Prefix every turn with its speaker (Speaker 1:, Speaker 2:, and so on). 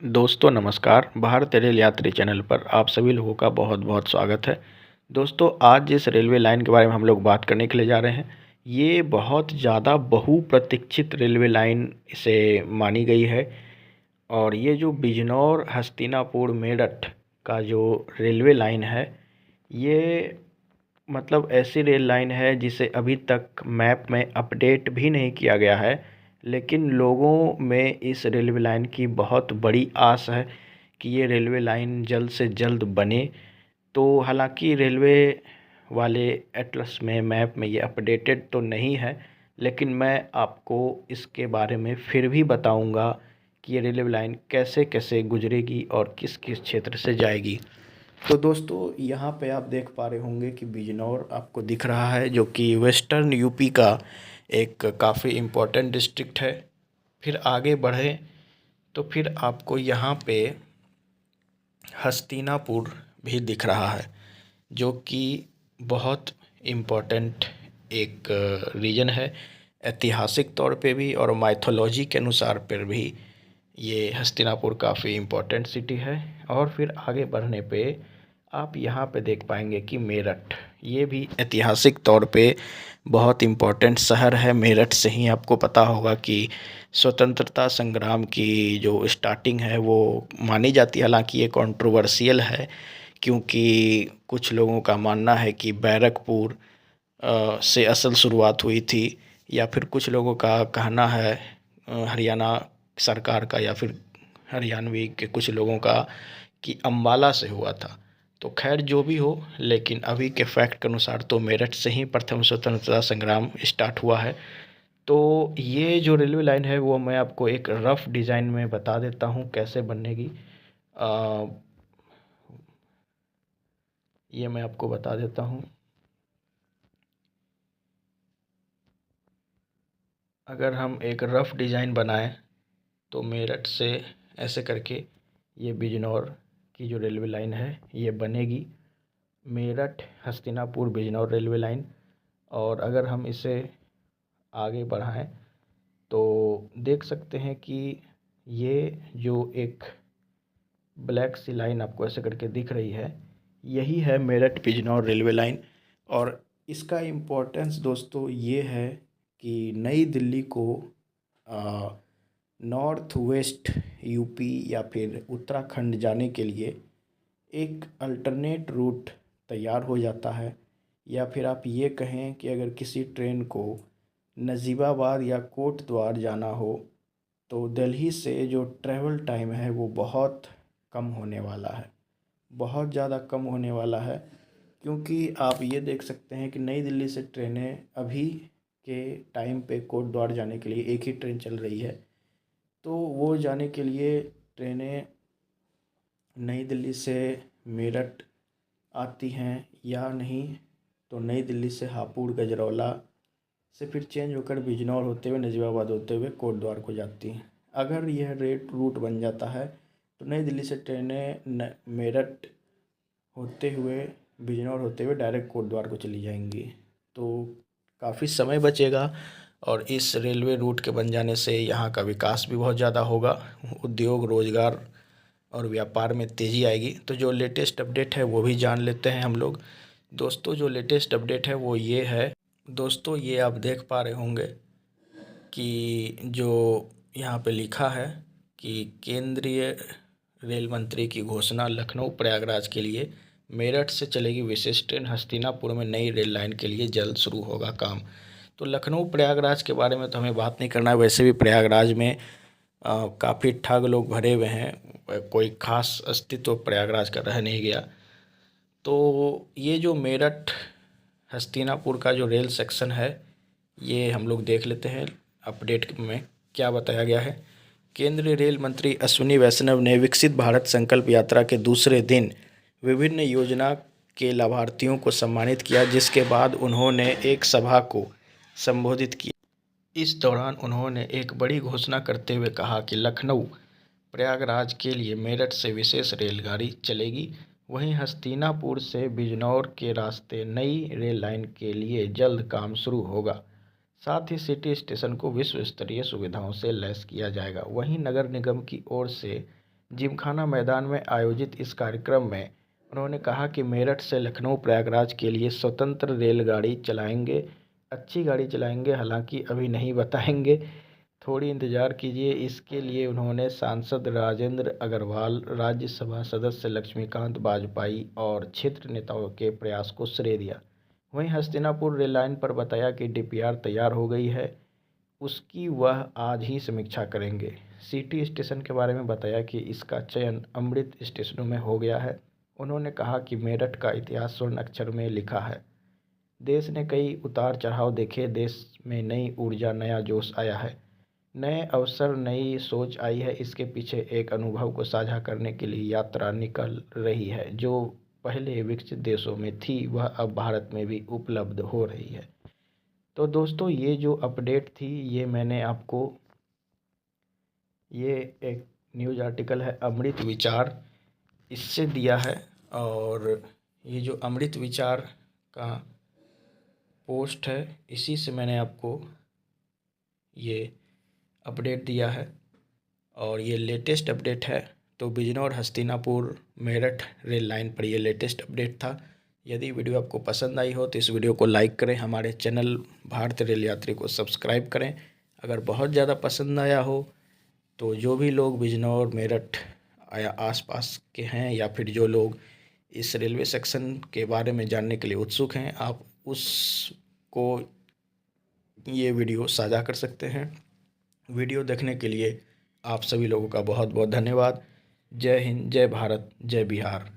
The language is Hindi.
Speaker 1: दोस्तों नमस्कार। भारत रेल यात्री चैनल पर आप सभी लोगों का बहुत बहुत स्वागत है। दोस्तों आज जिस रेलवे लाइन के बारे में हम लोग बात करने के लिए जा रहे हैं, ये बहुत ज़्यादा बहुप्रतीक्षित रेलवे लाइन से मानी गई है। और ये जो बिजनौर हस्तिनापुर मेरठ का जो रेलवे लाइन है, ये मतलब ऐसी रेल लाइन है जिसे अभी तक मैप में अपडेट भी नहीं किया गया है। लेकिन लोगों में इस रेलवे लाइन की बहुत बड़ी आस है कि ये रेलवे लाइन जल्द से जल्द बने। तो हालांकि रेलवे वाले एटलस में मैप में ये अपडेटेड तो नहीं है, लेकिन मैं आपको इसके बारे में फिर भी बताऊंगा कि ये रेलवे लाइन कैसे कैसे गुजरेगी और किस किस क्षेत्र से जाएगी। तो दोस्तों यहाँ पे आप देख पा रहे होंगे कि बिजनौर आपको दिख रहा है, जो कि वेस्टर्न यूपी का एक काफ़ी इम्पोर्टेंट डिस्ट्रिक्ट है। फिर आगे बढ़े तो फिर आपको यहाँ पे हस्तिनापुर भी दिख रहा है, जो कि बहुत इम्पोर्टेंट एक रीजन है, ऐतिहासिक तौर पे भी और माइथोलॉजी के अनुसार पर भी ये हस्तिनापुर काफ़ी इम्पोर्टेंट सिटी है। और फिर आगे बढ़ने पे आप यहाँ पे देख पाएंगे कि मेरठ, ये भी ऐतिहासिक तौर पे बहुत इम्पोर्टेंट शहर है। मेरठ से ही आपको पता होगा कि स्वतंत्रता संग्राम की जो स्टार्टिंग है वो मानी जाती है। हालांकि ये कंट्रोवर्शियल है, क्योंकि कुछ लोगों का मानना है कि बैरकपुर से असल शुरुआत हुई थी, या फिर कुछ लोगों का कहना है हरियाणा सरकार का या फिर हरियाणवी के कुछ लोगों का कि अम्बाला से हुआ था। तो खैर जो भी हो, लेकिन अभी के फैक्ट के अनुसार तो मेरठ से ही प्रथम स्वतंत्रता संग्राम स्टार्ट हुआ है। तो ये जो रेलवे लाइन है वो मैं आपको एक रफ डिज़ाइन में बता देता हूँ कैसे बनेगी। अ, ये मैं आपको बता देता हूँ। अगर हम एक रफ डिज़ाइन बनाएं तो मेरठ से ऐसे करके ये बिजनौर की जो रेलवे लाइन है ये बनेगी, मेरठ हस्तिनापुर बिजनौर रेलवे लाइन। और अगर हम इसे आगे बढ़ाएं तो देख सकते हैं कि ये जो एक ब्लैक सी लाइन आपको ऐसे करके दिख रही है, यही है मेरठ बिजनौर रेलवे लाइन। और इसका इम्पोर्टेंस दोस्तों ये है कि नई दिल्ली को नॉर्थ वेस्ट यूपी या फिर उत्तराखंड जाने के लिए एक अल्टरनेट रूट तैयार हो जाता है। या फिर आप ये कहें कि अगर किसी ट्रेन को नजीबाबाद या कोटद्वार जाना हो तो दिल्ली से जो ट्रैवल टाइम है वो बहुत कम होने वाला है, बहुत ज़्यादा कम होने वाला है। क्योंकि आप ये देख सकते हैं कि नई दिल्ली से ट्रेनें अभी के टाइम पे कोटद्वार जाने के लिए एक ही ट्रेन चल रही है। तो वो जाने के लिए ट्रेनें नई दिल्ली से मेरठ आती हैं, या नहीं तो नई दिल्ली से हापुड़ गजरौला से फिर चेंज होकर बिजनौर होते हुए नजीबाबाद होते हुए कोटद्वार को जाती हैं। अगर यह रूट बन जाता है तो नई दिल्ली से ट्रेनें मेरठ होते हुए बिजनौर होते हुए डायरेक्ट कोटद्वार को चली जाएंगी। तो काफ़ी समय बचेगा, और इस रेलवे रूट के बन जाने से यहाँ का विकास भी बहुत ज़्यादा होगा। उद्योग, रोजगार और व्यापार में तेज़ी आएगी। तो जो लेटेस्ट अपडेट है वो भी जान लेते हैं हम लोग। दोस्तों जो लेटेस्ट अपडेट है वो ये है, दोस्तों ये आप देख पा रहे होंगे कि जो यहाँ पे लिखा है कि केंद्रीय रेल मंत्री की घोषणा, लखनऊ प्रयागराज के लिए मेरठ से चलेगी विशेष ट्रेन, हस्तिनापुर में नई रेल लाइन के लिए जल्द शुरू होगा काम। तो लखनऊ प्रयागराज के बारे में तो हमें बात नहीं करना है, वैसे भी प्रयागराज में काफ़ी ठग लोग भरे हुए हैं, कोई खास अस्तित्व प्रयागराज का रह नहीं गया। तो ये जो मेरठ हस्तिनापुर का जो रेल सेक्शन है ये हम लोग देख लेते हैं अपडेट में क्या बताया गया है। केंद्रीय रेल मंत्री अश्विनी वैष्णव ने विकसित भारत संकल्प यात्रा के दूसरे दिन विभिन्न योजना के लाभार्थियों को सम्मानित किया, जिसके बाद उन्होंने एक सभा को संबोधित किया। इस दौरान उन्होंने एक बड़ी घोषणा करते हुए कहा कि लखनऊ प्रयागराज के लिए मेरठ से विशेष रेलगाड़ी चलेगी। वहीं हस्तिनापुर से बिजनौर के रास्ते नई रेल लाइन के लिए जल्द काम शुरू होगा। साथ ही सिटी स्टेशन को विश्व स्तरीय सुविधाओं से लैस किया जाएगा। वहीं नगर निगम की ओर से जिमखाना मैदान में आयोजित इस कार्यक्रम में उन्होंने कहा कि मेरठ से लखनऊ प्रयागराज के लिए स्वतंत्र रेलगाड़ी चलाएंगे। अच्छी गाड़ी चलाएंगे, हालांकि अभी नहीं बताएंगे, थोड़ी इंतज़ार कीजिए। इसके लिए उन्होंने सांसद राजेंद्र अग्रवाल, राज्यसभा सदस्य लक्ष्मीकांत बाजपेयी और क्षेत्र नेताओं के प्रयास को श्रेय दिया। वहीं हस्तिनापुर रेल लाइन पर बताया कि डीपीआर तैयार हो गई है, उसकी वह आज ही समीक्षा करेंगे। सिटी स्टेशन के बारे में बताया कि इसका चयन अमृत स्टेशनों में हो गया है। उन्होंने कहा कि मेरठ का इतिहास स्वर्ण अक्षर में लिखा है। देश ने कई उतार चढ़ाव देखे, देश में नई ऊर्जा, नया जोश आया है, नए अवसर, नई सोच आई है। इसके पीछे एक अनुभव को साझा करने के लिए यात्रा निकल रही है, जो पहले विकसित देशों में थी वह अब भारत में भी उपलब्ध हो रही है। तो दोस्तों, ये जो अपडेट थी ये मैंने आपको, ये एक न्यूज़ आर्टिकल है अमृत विचार, इससे दिया है। और ये जो अमृत विचार का पोस्ट है, इसी से मैंने आपको ये अपडेट दिया है और ये लेटेस्ट अपडेट है। तो बिजनौर हस्तिनापुर मेरठ रेल लाइन पर ये लेटेस्ट अपडेट था। यदि वीडियो आपको पसंद आई हो तो इस वीडियो को लाइक करें, हमारे चैनल भारतीय रेल यात्री को सब्सक्राइब करें। अगर बहुत ज़्यादा पसंद आया हो तो जो भी लोग बिजनौर, मेरठ या आसपास के हैं, या फिर जो लोग इस रेलवे सेक्शन के बारे में जानने के लिए उत्सुक हैं, आप उसको ये वीडियो साझा कर सकते हैं। वीडियो देखने के लिए आप सभी लोगों का बहुत बहुत धन्यवाद। जय हिंद, जय भारत, जय बिहार।